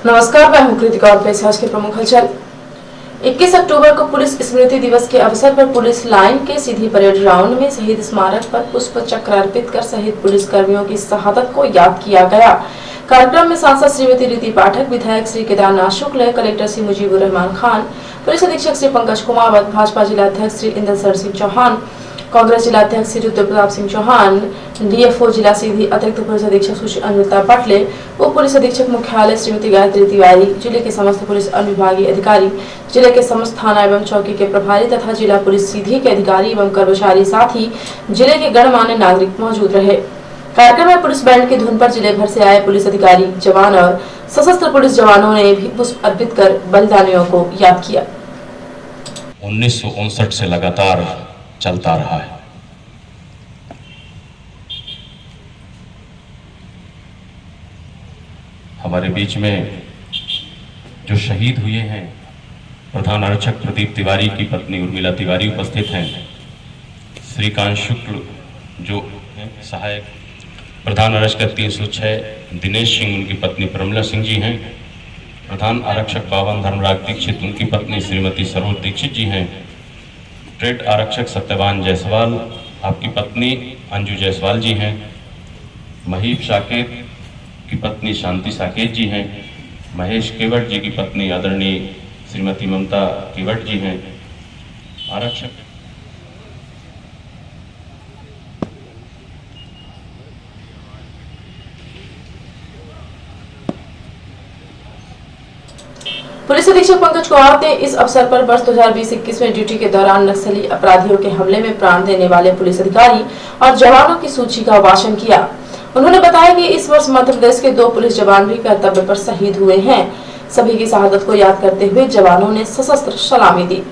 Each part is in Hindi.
नमस्कार, मैं हूं कृतिका और पेश आज के प्रमुख हलचल। 21 अक्टूबर को पुलिस स्मृति दिवस के अवसर पर पुलिस लाइन के सीधी परेड ग्राउंड में शहीद स्मारक पर पुष्प चक्र अर्पित कर शहीद पुलिस कर्मियों की शहादत को याद किया गया। कार्यक्रम में सांसद श्रीमती रीति पाठक, विधायक श्री केदारनाथ शुक्ल, कलेक्टर श्री मुजीबुर रहमान खान, पुलिस अधीक्षक श्री पंकज कुमावत, भाजपा जिला अध्यक्ष श्री इंद्रसर सिंह चौहान, कांग्रेस जिला अध्यक्ष श्री रुद्र प्रताप सिंह चौहान, डीएफओ जिला सीधी अतिरिक्त पुलिस अधीक्षक सुश्री अंजुता पाटले, उप पुलिस अधीक्षक मुख्यालय श्रीमती गायत्री तिवारी, जिले के समस्त पुलिस अनुविभागीय अधिकारी, जिले के समस्त थाना एवं चौकी के प्रभारी तथा जिला पुलिस सीधी के अधिकारी एवं कर्मचारी, साथ ही जिले के गणमान्य नागरिक मौजूद रहे। कार्यक्रम में पुलिस बैंड की धुन पर जिले भर से आए पुलिस अधिकारी, जवान और सशस्त्र पुलिस जवानों ने भी पुष्प अर्पित कर बलिदानियों को याद किया। 1959 से लगातार चलता रहा है। हमारे बीच में जो शहीद हुए हैं, प्रधान आरक्षक प्रदीप तिवारी की पत्नी उर्मिला तिवारी उपस्थित हैं, श्रीकांत शुक्ल जो हैं सहायक प्रधान आरक्षक 306, दिनेश सिंह उनकी पत्नी प्रमिला सिंह जी हैं, प्रधान आरक्षक पावन धर्मराज दीक्षित उनकी पत्नी श्रीमती सरोज दीक्षित जी हैं, ट्रेड आरक्षक सत्यवान जायसवाल आपकी पत्नी अंजू जायसवाल जी हैं, महीप साकेत की पत्नी शांति साकेत जी हैं, महेश केवट जी की पत्नी आदरणीय श्रीमती ममता केवट जी हैं, आरक्षक पुलिस अधीक्षक पंकज कुमावत ने इस अवसर पर वर्ष 2020-21 में ड्यूटी के दौरान नक्सली अपराधियों के हमले में प्राण देने वाले पुलिस अधिकारी और जवानों की सूची का वाचन किया। उन्होंने बताया कि इस वर्ष मध्य प्रदेश के 2 पुलिस जवान भी कर्तव्य पर शहीद हुए हैं। सभी की शहादत को याद करते हुए जवानों ने सशस्त्र सलामी दी।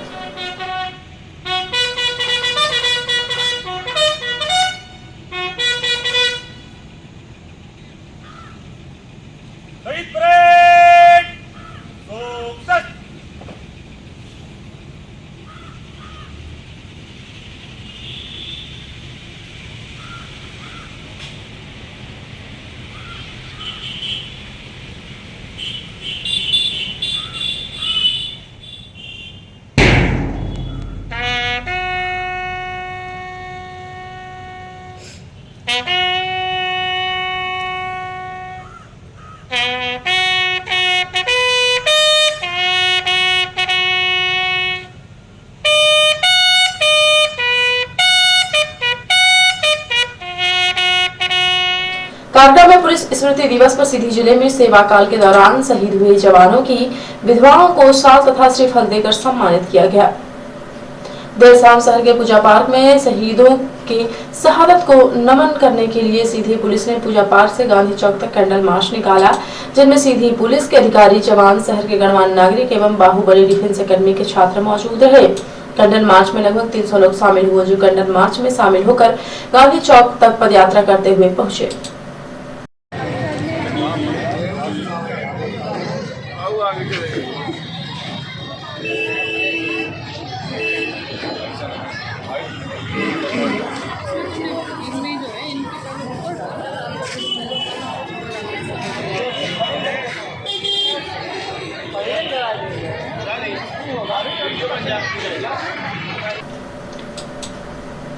कार्यक्रम में पुलिस स्मृति दिवस पर सीधी जिले में सेवा काल के दौरान शहीद हुए जवानों की विधवाओं को शाल तथा श्रीफल देकर सम्मानित किया गया। देर शाम शहर के पूजा पार्क में शहीदों की शहादत को नमन करने के लिए सीधी पुलिस ने पूजा पार्क से गांधी चौक तक कैंडल मार्च निकाला, जिनमें सीधी पुलिस के अधिकारी, जवान, शहर के गणमान्य नागरिक एवं बाहुबली डिफेंस अकेडमी के छात्र मौजूद रहे। कैंडल मार्च में लगभग 300 लोग शामिल हुए, जो कैंडल मार्च में शामिल होकर गांधी चौक तक पदयात्रा करते हुए पहुंचे।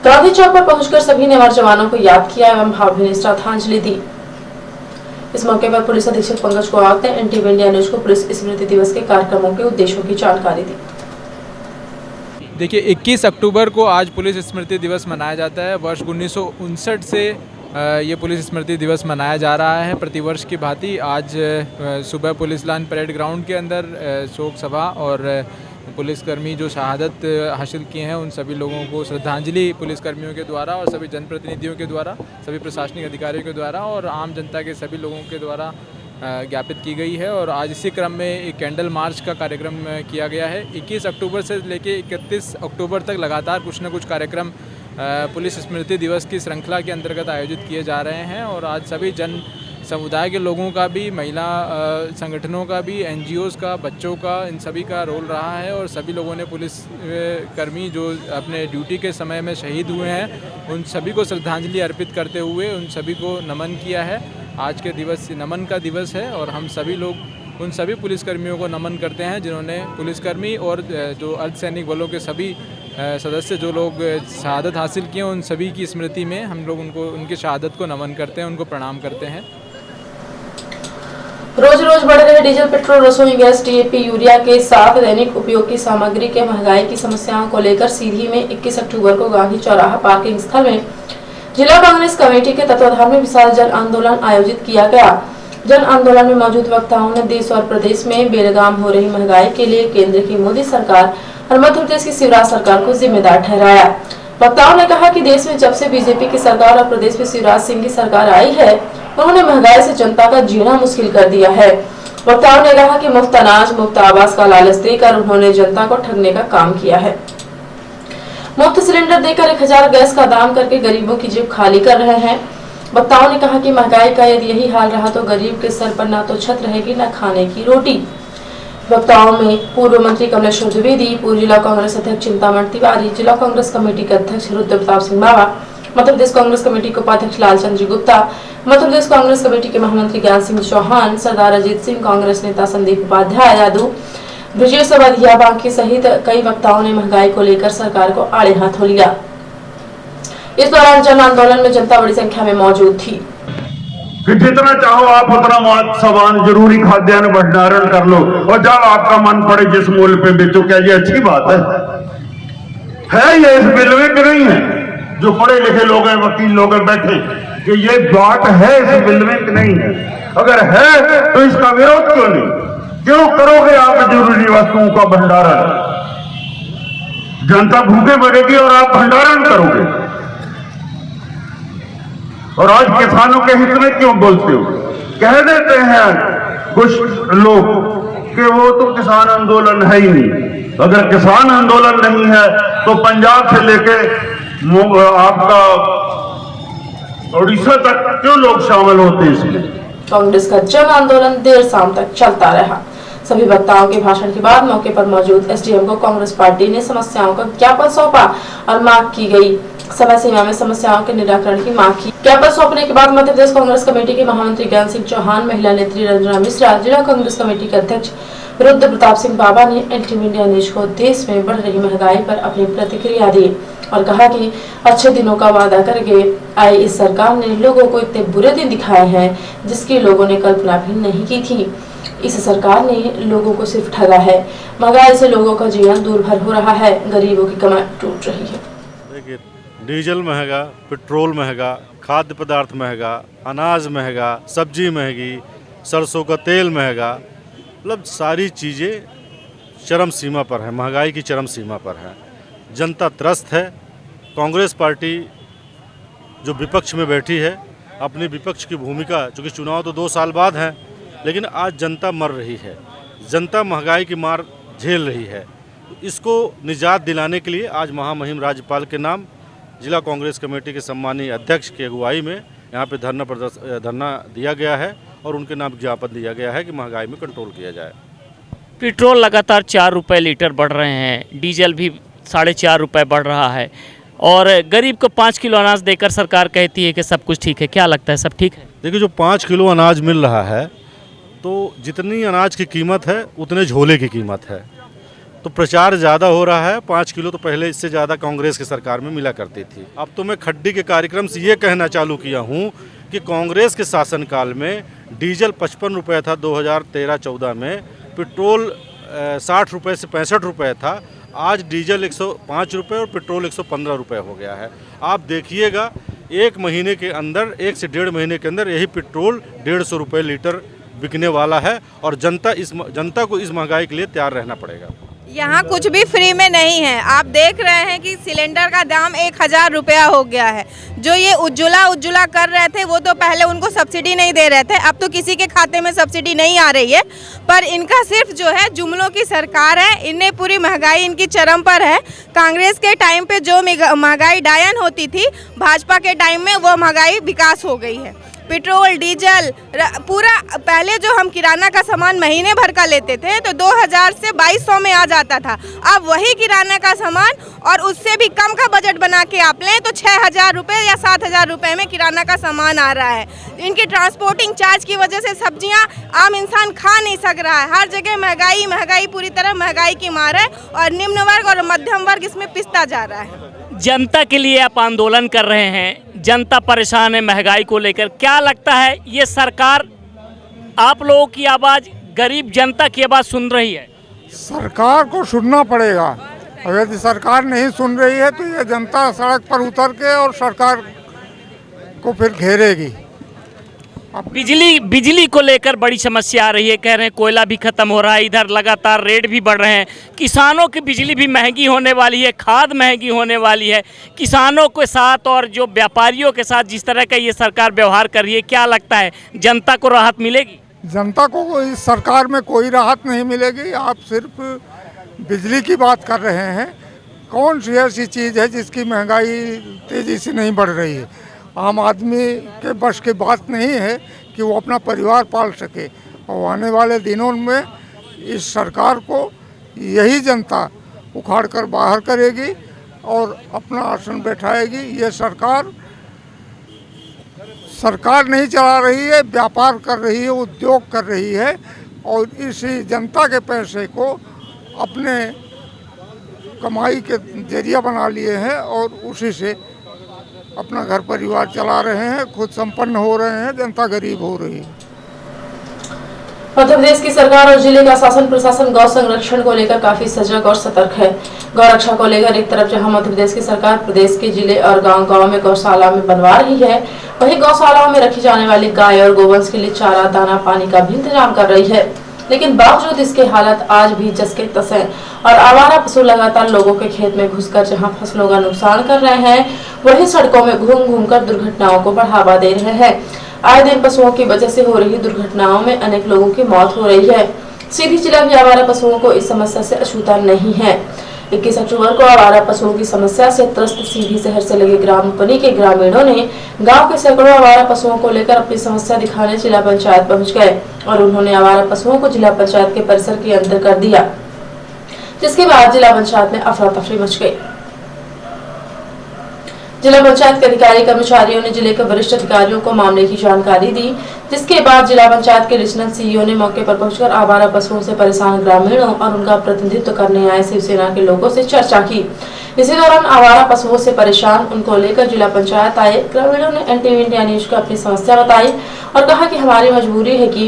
गांधी चौक पर पहुंचकर सभी ने अमर जवानों को याद किया एवं भावभीनी श्रद्धांजलि दी। इस मौके पर पुलिस अधीक्षक पंकज कुमावत ने एनटीवी इंडिया न्यूज को पुलिस स्मृति दिवस के कार्यक्रमों के उद्देश्यों की जानकारी दी। देखिए, 21 अक्टूबर को आज पुलिस स्मृति दिवस मनाया जाता है। वर्ष 1959 से ये पुलिस स्मृति दिवस मनाया जा रहा है। प्रतिवर्ष की भांति आज सुबह पुलिस लाइन परेड ग्राउंड के अंदर शोक सभा और पुलिसकर्मी जो शहादत हासिल किए हैं उन सभी लोगों को श्रद्धांजलि पुलिसकर्मियों के द्वारा और सभी जनप्रतिनिधियों के द्वारा, सभी प्रशासनिक अधिकारियों के द्वारा और आम जनता के सभी लोगों के द्वारा ज्ञापित की गई है। और आज इसी क्रम में एक कैंडल मार्च का कार्यक्रम किया गया है। 21 अक्टूबर से लेकर 31 अक्टूबर तक लगातार कुछ न कुछ कार्यक्रम पुलिस स्मृति दिवस की श्रृंखला के अंतर्गत आयोजित किए जा रहे हैं। और आज सभी जन समुदाय के लोगों का भी, महिला संगठनों का भी, एनजीओज़ का, बच्चों का, इन सभी का रोल रहा है। और सभी लोगों ने पुलिस कर्मी जो अपने ड्यूटी के समय में शहीद हुए हैं उन सभी को श्रद्धांजलि अर्पित करते हुए उन सभी को नमन किया है। आज के दिवस नमन का दिवस है और हम सभी लोग उन सभी पुलिसकर्मियों को नमन करते हैं जिन्होंने पुलिसकर्मी और जो अर्धसैनिक बलों के सभी सदस्य जो लोग शहादत हासिल किए, उन सभी की स्मृति में हम लोग उनको उनकी शहादत को नमन करते हैं, उनको प्रणाम करते हैं। रोज रोज बढ़ रहे डीजल, पेट्रोल, रसोई गैस, डीएपी, यूरिया के साथ दैनिक उपयोग की सामग्री के महंगाई की समस्याओं को लेकर सीधी में 21 अक्टूबर को गांधी चौराहा पार्किंग स्थल में जिला कांग्रेस कमेटी के तत्वाधान में विशाल जन आंदोलन आयोजित किया गया। जन आंदोलन में मौजूद वक्ताओं ने देश और प्रदेश में बेलगाम हो रही महंगाई के लिए केंद्र की मोदी सरकार और मध्य प्रदेश की शिवराज सरकार को जिम्मेदार ठहराया। वक्ताओं ने कहा कि देश में जब से बीजेपी की सरकार और प्रदेश में शिवराज सिंह की सरकार आई है, उन्होंने महंगाई से जनता का जीना मुश्किल कर दिया है। वक्ताओं ने कहा कि मुफ्त अनाज, मुफ्त आवास का लालच देकर उन्होंने जनता को ठगने का काम किया है। मुफ्त सिलेंडर देकर 1000 गैस का दाम करके गरीबों की जेब खाली कर रहे हैं। वक्ताओं ने कहा कि महंगाई का यदि यही हाल रहा तो गरीब के सर पर न तो छत रहेगी न खाने की रोटी। वक्ताओं में पूर्व मंत्री कमलेश्वर द्विवेदी, पूर्व जिला कांग्रेस अध्यक्ष चिंतामण तिवारी, जिला कांग्रेस कमेटी के अध्यक्ष रुद्र प्रताप सिंह बाबा, मध्य प्रदेश कांग्रेस कमेटी के उपाध्यक्ष लालचंद जी गुप्ता, मध्य प्रदेश कांग्रेस कमेटी के महामंत्री ज्ञान सिंह चौहान, सरदार अजीत सिंह, कांग्रेस नेता संदीप उपाध्याय यादव, ब्रजेश वधिया बांकी सहित कई वक्ताओं ने महंगाई को लेकर सरकार को आड़े हाथों लिया। इस दौरान जन आंदोलन में जनता बड़ी संख्या में मौजूद थी। कि जितना चाहो आप उतना सामान, जरूरी खाद्यान्न भंडारण कर लो और जब आपका मन पड़े जिस मूल्य पे बेचो। क्या ये अच्छी बात है ये इस बिल में कि नहीं है? जो पढ़े लिखे लोग हैं, वकील लोग हैं बैठे, कि ये बात है इस बिल में कि नहीं है? अगर है तो इसका विरोध क्यों नहीं? क्यों करोगे आप जरूरी वस्तुओं का भंडारण? जनता भूखे मरेगी और आप भंडारण करोगे। और आज किसानों के हित में क्यों बोलते हो? कह देते हैं कुछ लोग कि वो तो किसान आंदोलन है ही नहीं। अगर किसान आंदोलन नहीं है तो पंजाब से लेके आपका उड़ीसा तक क्यों लोग शामिल होते इसमें? कांग्रेस का जन आंदोलन देर शाम तक चलता रहा। सभी वक्ताओं के भाषण के बाद मौके पर मौजूद एसडीएम को कांग्रेस पार्टी ने समस्याओं का ज्ञापन सौंपा और मांग की गई समय सीमा में समस्याओं के निराकरण की मांग की। ज्ञापन सौंपने के बाद मध्य प्रदेश कांग्रेस कमेटी के महामंत्री ज्ञान सिंह चौहान, महिला नेत्री रंजना मिश्रा, जिला कांग्रेस कमेटी के अध्यक्ष रुद्र प्रताप सिंह बाबा ने एंटी इंडिया न्यूज को देश में बढ़ रही महंगाई पर अपनी प्रतिक्रिया दी और कहा कि अच्छे दिनों का वादा करके आई इस सरकार ने लोगों को इतने बुरे दिन दिखाए हैं जिसकी लोगों ने कल्पना भी नहीं की थी। इस सरकार ने लोगों को सिर्फ ठगा है। महंगाई से लोगों का जीवन दूरभर हो रहा है, गरीबों की कमाई टूट रही है। देखिए, डीजल महंगा, पेट्रोल महंगा, खाद्य पदार्थ महंगा, अनाज महंगा, सब्जी महंगी, सरसों का तेल महंगा, मतलब सारी चीज़ें चरम सीमा पर है, महंगाई की चरम सीमा पर है। जनता त्रस्त है। कांग्रेस पार्टी जो विपक्ष में बैठी है, अपनी विपक्ष की भूमिका, चूँकि चुनाव तो 2 साल बाद हैं, लेकिन आज जनता मर रही है, जनता महंगाई की मार झेल रही है। इसको निजात दिलाने के लिए आज महामहिम राज्यपाल के नाम जिला कांग्रेस कमेटी के सम्मानीय अध्यक्ष की अगुवाई में यहाँ पे धरना दिया गया है और उनके नाम ज्ञापन दिया गया है कि महंगाई में कंट्रोल किया जाए। पेट्रोल लगातार 4 रुपये लीटर बढ़ रहे हैं, डीजल भी 4.5 रुपये बढ़ रहा है और गरीब को 5 किलो अनाज देकर सरकार कहती है कि सब कुछ ठीक है। क्या लगता है, सब ठीक है? देखिए, जो 5 किलो अनाज मिल रहा है तो जितनी अनाज की कीमत है उतने झोले की कीमत है, तो प्रचार ज़्यादा हो रहा है। 5 किलो तो पहले इससे ज़्यादा कांग्रेस की सरकार में मिला करती थी। अब तो मैं खड्डी के कार्यक्रम से ये कहना चालू किया हूँ कि कांग्रेस के शासनकाल में डीजल 55 रुपये था 2013-14 में, पेट्रोल 60 रुपये से 65 रुपये था, आज डीजल 105 रुपये और पेट्रोल 115 रुपये हो गया है। आप देखिएगा 1 महीने के अंदर, 1 से 1.5 महीने के अंदर यही पेट्रोल 150 रुपये लीटर बिकने वाला है और जनता को इस महंगाई के लिए तैयार रहना पड़ेगा। यहाँ कुछ भी फ्री में नहीं है। आप देख रहे हैं कि सिलेंडर का दाम 1000 रुपया हो गया है। जो ये उज्ज्वला कर रहे थे वो तो पहले उनको सब्सिडी नहीं दे रहे थे, अब तो किसी के खाते में सब्सिडी नहीं आ रही है। पर इनका सिर्फ जो है जुमलों की सरकार है, इन्हें पूरी महंगाई इनकी चरम पर है। कांग्रेस के टाइम पे जो महंगाई डायन होती थी, भाजपा के टाइम में वो महंगाई विकास हो गई है। पेट्रोल डीजल पूरा, पहले जो हम किराना का सामान महीने भर का लेते थे तो 2000 से 2200 में आ जाता था। अब वही किराना का सामान और उससे भी कम का बजट बना के आप लें तो 6000 रुपये या 7000 रुपये में किराना का सामान आ रहा है। इनकी ट्रांसपोर्टिंग चार्ज की वजह से सब्जियां आम इंसान खा नहीं सक रहा है। हर जगह महंगाई, पूरी तरह महंगाई की मार है और निम्न वर्ग और मध्यम वर्ग इसमें पिसता जा रहा है। जनता के लिए आप आंदोलन कर रहे हैं, जनता परेशान है महंगाई को लेकर, क्या लगता है ये सरकार आप लोगों की आवाज़, गरीब जनता की आवाज़ सुन रही है? सरकार को सुनना पड़ेगा। अगर यदि सरकार नहीं सुन रही है तो ये जनता सड़क पर उतर के और सरकार को फिर घेरेगी। बिजली को लेकर बड़ी समस्या आ रही है, कह रहे हैं कोयला भी खत्म हो रहा है, इधर लगातार रेट भी बढ़ रहे हैं, किसानों की बिजली भी महंगी होने वाली है, खाद महंगी होने वाली है। किसानों के साथ और जो व्यापारियों के साथ जिस तरह का ये सरकार व्यवहार कर रही है, क्या लगता है जनता को राहत मिलेगी? जनता को इस सरकार में कोई राहत नहीं मिलेगी। आप सिर्फ बिजली की बात कर रहे हैं, कौन सी ऐसी चीज़ है जिसकी महंगाई तेज़ी से नहीं बढ़ रही है? आम आदमी के बस की बात नहीं है कि वो अपना परिवार पाल सके, और आने वाले दिनों में इस सरकार को यही जनता उखाड़ कर बाहर करेगी और अपना आसन बैठाएगी। ये सरकार नहीं चला रही है, व्यापार कर रही है, उद्योग कर रही है और इसी जनता के पैसे को अपने कमाई के जरिया बना लिए हैं और उसी से अपना घर परिवार चला रहे हैं, खुद संपन्न हो रहे हैं, जनता गरीब हो रही है। मध्य प्रदेश की सरकार और जिले का शासन प्रशासन गौ संरक्षण को लेकर काफी सजग और सतर्क है। गौ रक्षा को लेकर एक तरफ जहां मध्य प्रदेश की सरकार प्रदेश के जिले और गांव-गांव में गौशाला में बनवा रही है, वहीं गौशालाओं में रखी जाने वाली गाय और गोवंश के लिए चारा, दाना, पानी का भी इंतजाम कर रही है। लेकिन बावजूद इसके हालात आज भी जस के तस हैं और आवारा पशु लगातार लोगों के खेत में घुसकर जहां फसलों का नुकसान कर रहे हैं, वहीं सड़कों में घूम कर दुर्घटनाओं को बढ़ावा दे रहे हैं। आए दिन पशुओं की वजह से हो रही दुर्घटनाओं में अनेक लोगों की मौत हो रही है। सीधी जिला भी आवारा पशुओं को इस समस्या से अछूता नहीं है। 21 अक्टूबर को आवारा पशुओं की समस्या से त्रस्त सीधी शहर से लगे ग्राम उपनी के ग्रामीणों ने गांव के सैकड़ों आवारा पशुओं को लेकर अपनी समस्या दिखाने जिला पंचायत पहुंच गए और उन्होंने आवारा पशुओं को जिला पंचायत के परिसर के अंदर कर दिया, जिसके बाद जिला पंचायत में अफरा तफरी मच गई। जिला पंचायत के अधिकारी कर्मचारियों ने जिले के वरिष्ठ अधिकारियों को मामले की जानकारी दी, जिसके बाद जिला पंचायत के रीजनल सीईओ ने मौके पर पहुंचकर आवारा पशुओं से परेशान ग्रामीणों और उनका प्रतिनिधित्व करने आए शिवसेना के लोगों से चर्चा की। इसी दौरान आवारा पशुओं से परेशान उनको लेकर जिला पंचायत आए ग्रामीणों ने एनटीवी इंडिया न्यूज को अपनी समस्या बताई और कहा कि हमारी मजबूरी है कि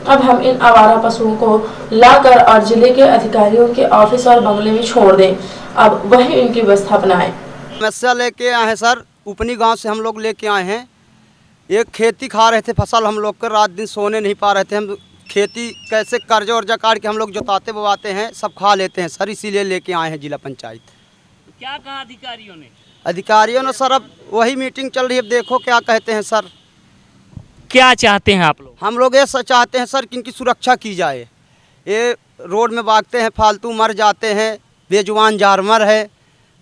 अब हम इन आवारा पशुओं को लाकर और जिले के अधिकारियों के ऑफिस और बंगले में छोड़ दें, अब वही इनकी व्यवस्था बनाए। समस्या लेके आए हैं सर, उपनी गांव से हम लोग लेके आए हैं। एक खेती खा रहे थे, फसल हम लोग कर रात दिन सोने नहीं पा रहे थे। हम खेती कैसे कर्जा वर्जा काट के हम लोग जोताते बोवाते हैं, सब खा लेते हैं सर, इसीलिए लेके आए हैं जिला पंचायत। क्या कहा अधिकारियों ने? अधिकारियों ने सर अब वही मीटिंग चल रही है, अब देखो क्या कहते हैं सर। क्या चाहते हैं आप लोग? हम लोग ये चाहते हैं सर कि इनकी सुरक्षा की जाए। ये रोड में भागते हैं, फालतू मर जाते हैं, बेजुबान जानवर है,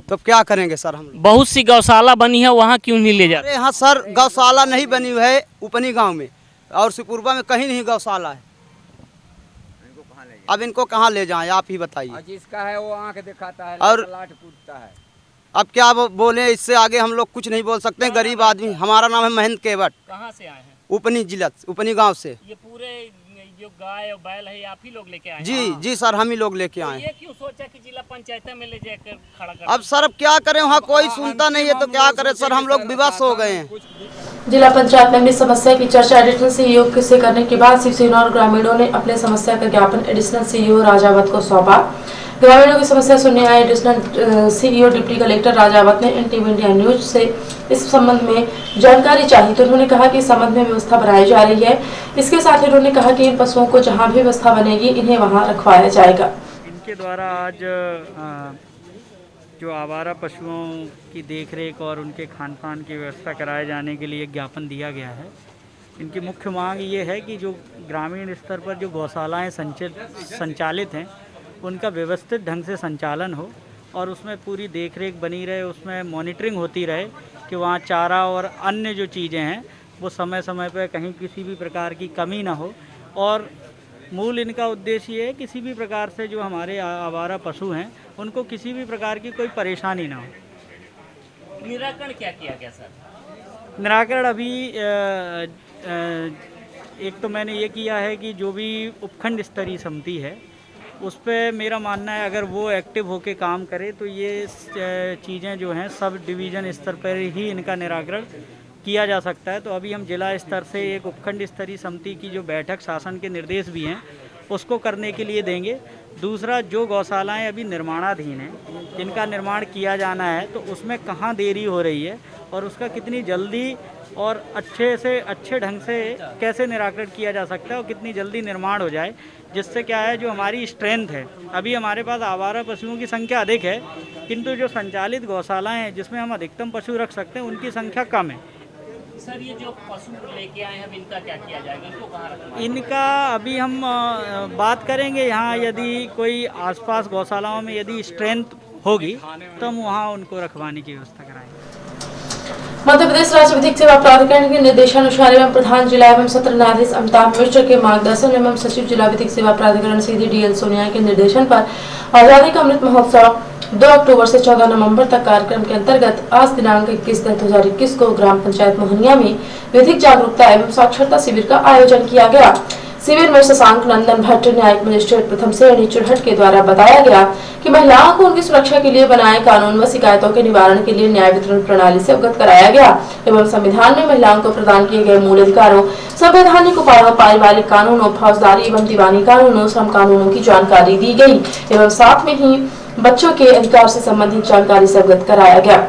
तो क्या करेंगे सर हम लोग? बहुत सी गौशाला बनी है, वहाँ क्यों नहीं ले जाते? अरे हाँ सर, गौशाला नहीं बनी हुई है उपनी गांव में और सिपुरबा में कहीं नहीं गौशाला है। अब इनको कहाँ ले जाएं, आप ही बताइए। जिसका है वो आंख दिखाता है और लाठ कूटता है। अब क्या बोले, इससे आगे हम लोग कुछ नहीं बोल सकते हैं, गरीब आदमी। हमारा नाम है महेंद्र केवट। कहाँ से आए हैं? उपनी जिला, उपनी गांव से। ये पूरे जो गाय और बैल है आप ही लोग लेके आए? जी सर, हम ही लोग लेके आए। ये क्यों सोचा कि जिला पंचायत में ले जाकर खड़ा कर? अब सर अब क्या करें, वहाँ कोई सुनता नहीं है तो क्या करें सर, हम लोग विवश हो गए हैं। जिला पंचायत में अपनी समस्या की चर्चा एडिशनल सीईओ से करने के बाद शिवसेना और ग्रामीणों ने अपने समस्या का ज्ञापन एडिशनल सीईओ राजावत को सौंपा। ग्रामीणों की समस्या सुनने आए additional CEO deputy collector Rajawat ने एनटीवी इंडिया न्यूज से इस संबंध में जानकारी चाही तो उन्होंने कहा कि इस संबंध में व्यवस्था बनाई जा रही है। इसके साथ ही उन्होंने कहा कि इन पशुओं को जहां भी व्यवस्था बनेगी इन्हें वहां रखवाया जाएगा। इनके द्वारा आज जो आवारा पशुओं की देखरेख और उनके खान पान की व्यवस्था कराए जाने के लिए ज्ञापन दिया गया है। इनकी मुख्य मांग ये है कि जो ग्रामीण स्तर पर जो गौशालाएँ संचालित हैं उनका व्यवस्थित ढंग से संचालन हो और उसमें पूरी देखरेख बनी रहे, उसमें मॉनिटरिंग होती रहे कि वहाँ चारा और अन्य जो चीज़ें हैं वो समय समय पर कहीं किसी भी प्रकार की कमी ना हो। और मूल इनका उद्देश्य ये है किसी भी प्रकार से जो हमारे आवारा पशु हैं उनको किसी भी प्रकार की कोई परेशानी ना हो। निराकरण क्या किया गया सर? निराकरण अभी एक तो मैंने ये किया है कि जो भी उपखंड स्तरीय समिति है उस पर मेरा मानना है अगर वो एक्टिव होके काम करे तो ये चीज़ें जो हैं सब डिवीज़न स्तर पर ही इनका निराकरण किया जा सकता है। तो अभी हम जिला स्तर से एक उपखंड स्तरीय समिति की जो बैठक शासन के निर्देश भी हैं उसको करने के लिए देंगे। दूसरा, जो गौशालाएं अभी निर्माणाधीन हैं जिनका निर्माण किया जाना है तो उसमें कहाँ देरी हो रही है और उसका कितनी जल्दी और अच्छे ढंग से कैसे निराकरण किया जा सकता है और कितनी जल्दी निर्माण हो जाए, जिससे क्या है जो हमारी स्ट्रेंथ है, अभी हमारे पास आवारा पशुओं की संख्या अधिक है किंतु जो संचालित गौशालाएं हैं जिसमें हम अधिकतम पशु रख सकते हैं उनकी संख्या कम है। सर ये जो पशु लेके आए हैं अब इनका क्या किया जाएगा? इनको कहाँ रखना है? इनका अभी हम बात करेंगे, यहाँ यदि कोई आसपास गौशालाओं में यदि स्ट्रेंथ होगी तो हम वहाँ उनको रखवाने की व्यवस्था कराएंगे। मध्य प्रदेश राज्य विधिक सेवा प्राधिकरण के निर्देशानुसार एवं प्रधान जिला एवं सत्र न्यायाधीश अमिताभ मिश्र के मार्गदर्शन एवं सचिव जिला विधिक सेवा प्राधिकरण सीधी DL सोनिया के निर्देशन पर आजादी का अमृत महोत्सव 2 अक्टूबर से 14 नवंबर तक कार्यक्रम के अंतर्गत आज दिनांक 21/10/2021 को ग्राम पंचायत मोहनिया में विधिक जागरूकता एवं साक्षरता शिविर का आयोजन किया गया। शिविर में शशांक नंदन भट्ट, न्यायिक मजिस्ट्रेट प्रथम श्रेणी चुरहट के द्वारा बताया गया कि महिलाओं को उनकी सुरक्षा के लिए बनाए कानून व शिकायतों के निवारण के लिए न्याय वितरण प्रणाली से अवगत कराया गया एवं संविधान में महिलाओं को प्रदान किए गए मूल अधिकारों, संवैधानिक उपायों, पारिवारिक कानूनों, फौजदारी एवं दीवानी कानूनों, श्रम कानूनों की जानकारी दी गई एवं साथ में ही बच्चों के अधिकार से संबंधित जानकारी से अवगत कराया गया।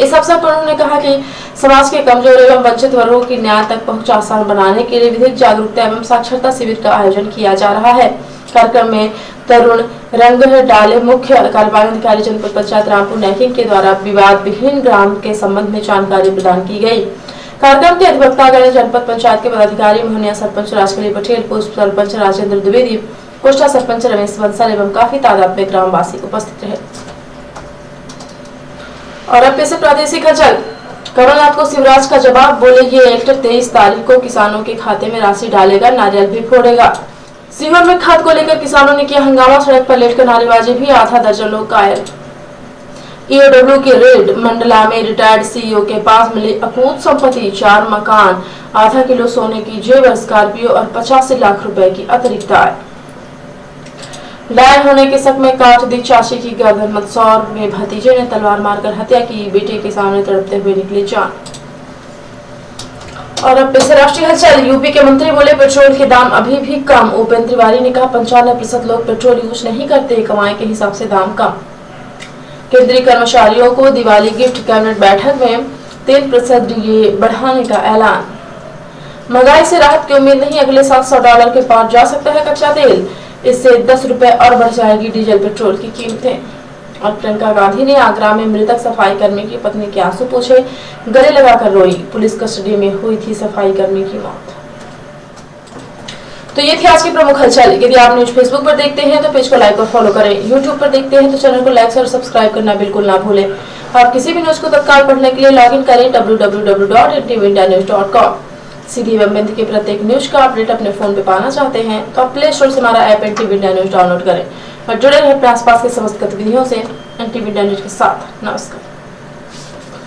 इस अवसर पर उन्होंने कहा कि समाज के कमजोर एवं वंचित वर्गों की न्याय तक पहुंच आसान बनाने के लिए विधिक जागरूकता एवं साक्षरता शिविर का आयोजन किया जा रहा है। कार्यक्रम में तरुण रंग डाले मुख्य कार्यपालन अधिकारी जनपद पंचायत रामपुर नैकिंग के द्वारा विवाद विहीन ग्राम के संबंध में जानकारी प्रदान की गई। कार्यक्रम के अधिवक्तागण जनपद पंचायत के पदाधिकारी मोहनिया सरपंच राजकली पटेल, पूर्व सरपंच राजेंद्र द्विवेदी, कोष्ठा सरपंच रमेश बंसल एवं काफी तादाद में ग्रामवासी उपस्थित रहे। और अब से प्रादेशिक हलचल। कमलनाथ को शिवराज का जवाब, बोले ये एक्ट 23 तारीख को किसानों के खाते में राशि डालेगा, नारियल भी फोड़ेगा। सीहोर में खाद को लेकर किसानों ने किया हंगामा, सड़क पर लेटकर नारेबाजी भी, आधा दर्जन लोग घायल। EOW की रेड, मंडला में रिटायर्ड CEO के पास मिली अकूत संपत्ति, 4 मकान, आधा किलो सोने की जेवर, स्कॉर्पियो और 85 लाख रुपए की अतिरिक्त आय। डायल होने के शक में काट दी चाची की गर्दन, मंदसौर में भतीजे ने तलवार मारकर हत्या की, बेटे के सामने तड़पते हुए निकली जान। और अब से राष्ट्रीय हलचल। यूपी के मंत्री बोले पेट्रोल के दाम अभी भी कम। उपेंद्र तिवारी ने कहा 95% लोग पेट्रोल यूज नहीं करते, कमाई के हिसाब से दाम कम। केंद्रीय कर्मचारियों को दिवाली गिफ्ट, कैबिनेट बैठक में 3% DA बढ़ाने का ऐलान। महंगाई से राहत की उम्मीद नहीं, अगले साल $100 के पार जा सकता है कच्चा तेल, इससे 10 रुपए और बढ़ जाएगी डीजल पेट्रोल की कीमतें। और प्रियंका गांधी ने आगरा में मृतक सफाई कर्मी की पत्नी के आंसू पोंछे, गले लगाकर रोई, पुलिस कस्टडी में हुई थी सफाई कर्मी की मौत। तो ये थी आज की प्रमुख हलचल। यदि आप न्यूज फेसबुक पर देखते हैं तो पेज को लाइक और फॉलो करें, यूट्यूब पर देखते हैं तो चैनल को लाइक और सब्सक्राइब करना बिल्कुल ना भूलें। आप किसी भी न्यूज को तत्काल पढ़ने के लिए लॉग इन करें www.ntvindianews.com। सीधी एवं बिंद के प्रत्येक न्यूज का अपडेट अपने फोन पे पाना चाहते हैं तो आप प्ले स्टोर से हमारा app NTV India news download करें और जुड़े रहें अपने आसपास के समस्त गतिविधियों से NTV इंडिया न्यूज के साथ। नमस्कार।